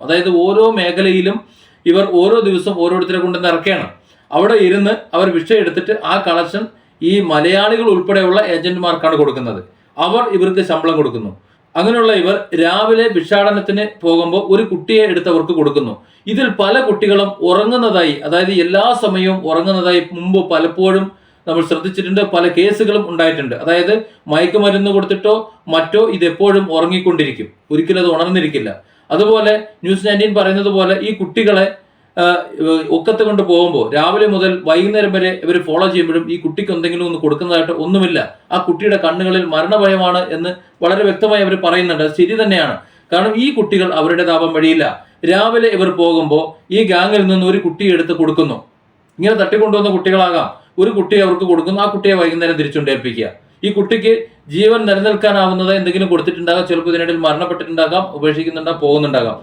അതായത് ഓരോ മേഖലയിലും ഇവർ ഓരോ ദിവസം ഓരോരുത്തരെ കൊണ്ട് ഇറക്കുകയാണ്. അവിടെ ഇരുന്ന് അവർ വിഷയം എടുത്തിട്ട് ആ കളക്ഷൻ ഈ മലയാളികൾ ഉൾപ്പെടെയുള്ള ഏജന്റുമാർക്കാണ് കൊടുക്കുന്നത്. അവർ ഇവർക്ക് ശമ്പളം കൊടുക്കുന്നു. അങ്ങനെയുള്ള ഇവർ രാവിലെ ഭിക്ഷാടനത്തിന് പോകുമ്പോൾ ഒരു കുട്ടിയെ എടുത്തവർക്ക് കൊടുക്കുന്നു. ഇതിൽ പല കുട്ടികളും ഉറങ്ങുന്നതായി, അതായത് എല്ലാ സമയവും ഉറങ്ങുന്നതായി മുമ്പ് പലപ്പോഴും നമ്മൾ ശ്രദ്ധിച്ചിട്ടുണ്ട്. പല കേസുകളും ഉണ്ടായിട്ടുണ്ട്. അതായത് മയക്കുമരുന്ന് കൊടുത്തിട്ടോ മറ്റോ ഇതെപ്പോഴും ഉറങ്ങിക്കൊണ്ടിരിക്കും, ഒരിക്കലും അത് ഉണർന്നിരിക്കില്ല. അതുപോലെ ന്യൂസ് 19 പറയുന്നത് പോലെ ഈ കുട്ടികളെ ഒക്കത്ത് കൊണ്ട് പോകുമ്പോൾ രാവിലെ മുതൽ വൈകുന്നേരം വരെ ഇവർ ഫോളോ ചെയ്യുമ്പോഴും ഈ കുട്ടിക്ക് എന്തെങ്കിലും ഒന്ന് കൊടുക്കുന്നതായിട്ട് ഒന്നുമില്ല. ആ കുട്ടിയുടെ കണ്ണുകളിൽ മരണഭയമാണ് എന്ന് വളരെ വ്യക്തമായി അവർ പറയുന്നുണ്ട്. അത് ശരി തന്നെയാണ്. കാരണം ഈ കുട്ടികൾ അവരുടേതാവാൻ വഴിയില്ല. രാവിലെ ഇവർ പോകുമ്പോൾ ഈ ഗാങ്ങിൽ നിന്ന് ഒരു കുട്ടിയെ എടുത്ത് കൊടുക്കുന്നു. ഇങ്ങനെ തട്ടിക്കൊണ്ടുവന്ന കുട്ടികളാകാം. ഒരു കുട്ടിയെ അവർക്ക് കൊടുക്കുന്നു, ആ കുട്ടിയെ വൈകുന്നേരം തിരിച്ചുകൊണ്ടേൽപ്പിക്കുക. ഈ കുട്ടിക്ക് ജീവൻ നിലനിൽക്കാനാവുന്നത് എന്തെങ്കിലും കൊടുത്തിട്ടുണ്ടാകാം, ചിലപ്പോൾ ഇതിനിടയിൽ മരണപ്പെട്ടിട്ടുണ്ടാകാം, ഉപേക്ഷിക്കുന്നുണ്ടാകാം, പോകുന്നുണ്ടാകാം.